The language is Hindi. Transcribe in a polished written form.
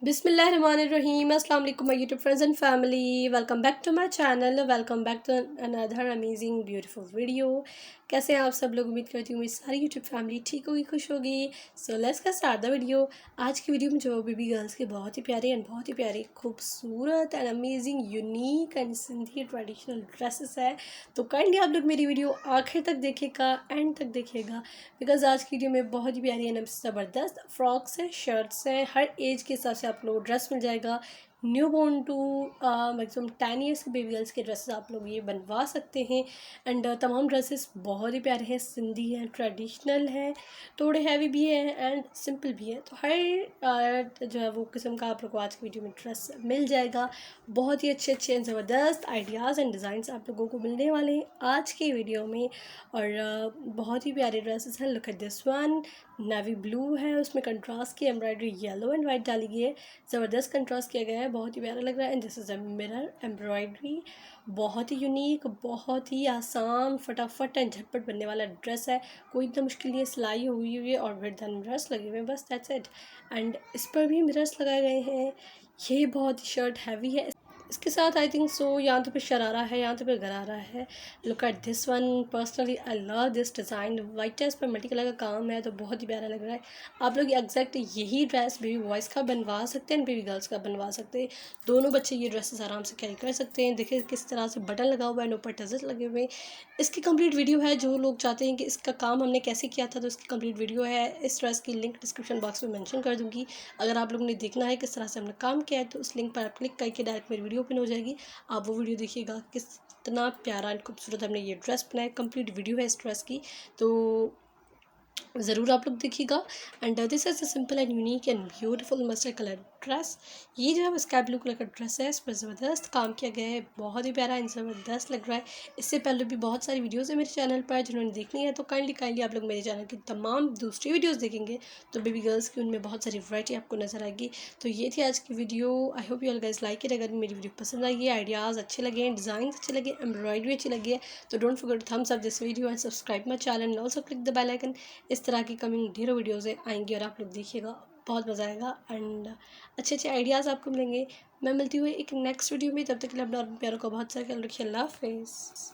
बिस्मिल्लाहिर्रहमानिर्रहीम अस्सलाम वालेकुम my YouTube friends and family. Welcome back to my channel, welcome back to another amazing beautiful video. कैसे हैं आप सब लोग? उम्मीद करती हूँ मेरी सारी यूट्यूब फैमिली ठीक होगी, खुश होगी। So let's get start the video. आज की वीडियो में जो बेबी गर्ल्स के बहुत ही प्यारे एंड बहुत ही प्यारे खूबसूरत and amazing unique and Sindhi traditional dresses है, तो काइंडली आप लोग मेरी वीडियो आखिर तक देखिएगा, एंड तक देखिएगा, बिकॉज आज की वीडियो में बहुत ही प्यारी एंड ज़बरदस्त फ्रॉक्स हैं, शर्ट्स हैं, हर एज के हिसाब से आप लोग ड्रेस मिल जाएगा। Newborn to maximum 10 years के बेबी गर्ल्स के ड्रेसेस आप लोग ये बनवा सकते हैं। एंड तमाम ड्रेसेस बहुत ही प्यारे हैं, सिंधी हैं, ट्रेडिशनल हैं, थोड़े हैवी भी हैं एंड सिंपल भी है। तो हर जो है वो किस्म का आप लोग को आज की वीडियो में ड्रेस मिल जाएगा। बहुत ही अच्छे अच्छे एंड ज़बरदस्त आइडियाज़ एंड डिज़ाइंस आप लोगों को मिलने वाले हैं आज की वीडियो में। और बहुत ही प्यारे ड्रेसेस हैं। Look at this one, navy blue है, उसमें कंट्रास्ट की एम्ब्रॉयडरी येलो एंड वाइट डाली गई है, ज़बरदस्त कंट्रास्ट किया गया है, बहुत ही प्यारा लग रहा है। And this is a mirror embroidery, बहुत ही यूनिक, बहुत ही आसान, फटाफट एंड झटपट बनने वाला ड्रेस है। कोई इतना मुश्किल नहीं है, सिलाई हुई हुई है और विद मिरर्स लगे हुए हैं, बस दैट्स इट। एंड इस पर भी मिरर्स लगाए गए हैं। ये बहुत ही शर्ट हैवी है। इसके साथ आई थिंक सो यहाँ तो पे शरारा है, यहाँ तो पे गरारा है। Look at this one, personally I love this design. White dress पर मल्टी कलर का काम है, तो बहुत ही प्यारा लग रहा है। आप लोग एग्जैक्ट यही ड्रेस बेबी बॉयज़ का बनवा सकते हैं, बेबी गर्ल्स का बनवा सकते हैं। दोनों बच्चे ये ड्रेसेस आराम से कैरी कर सकते हैं। देखिए किस तरह से बटन लगा हुआ है, ऊपर टजल्स लगे हुए हैं। इसकी कंप्लीट वीडियो है, जो लोग चाहते हैं कि इसका काम हमने कैसे किया था, तो इसकी कंप्लीट वीडियो है। इस ड्रेस की लिंक डिस्क्रिप्शन बॉक्स में मेंशन कर दूँगी। अगर आप लोगों ने देखना है किस तरह से हमने काम किया है, तो उस लिंक पर आप क्लिक करके डायरेक्ट मेरी वीडियो ओपन हो जाएगी। आप वो वीडियो देखिएगा, कितना प्यारा एंड खूबसूरत हमने ये ड्रेस बनाया। कंप्लीट वीडियो है इस ड्रेस की, तो ज़रूर आप लोग देखिएगा। And this is a simple and unique and beautiful mustard colour dress. ये जो है स्काई ब्लू कलर का ड्रेस है, इस पर ज़बरदस्त काम किया गया है, बहुत ही प्यारा एंड ज़बरदस्त लग रहा है। इससे पहले भी बहुत सारी वीडियोज़ है मेरे चैनल पर, जिन्होंने देखनी है तो काइंडली आप लोग मेरे चैनल की तमाम दूसरी वीडियोज़ देखेंगे, तो बेबी गर्ल्स की उनमें बहुत सारी वैरायटी आपको नजर आएगी। तो ये थी आज की video. I hope you all guys like it. अगर मेरी वीडियो पसंद आई है, आइडियाज़ अच्छे लगे, डिज़ाइन अच्छे लगे, एम्ब्रॉयडरी अच्छी लगी है, तो don't forget to thumbs up this video and subscribe my channel and also click the bell icon. इस तरह की कमिंग ढेरों वीडियोज़ आएंगी और आप लोग देखिएगा, बहुत मज़ा आएगा एंड अच्छे अच्छे आइडियाज़ आपको मिलेंगे। मैं मिलती हुई एक नेक्स्ट वीडियो में, तब तक के लिए अपना प्यारों का बहुत सारा ख्याल रखिए। अल्लाह हाफिज़।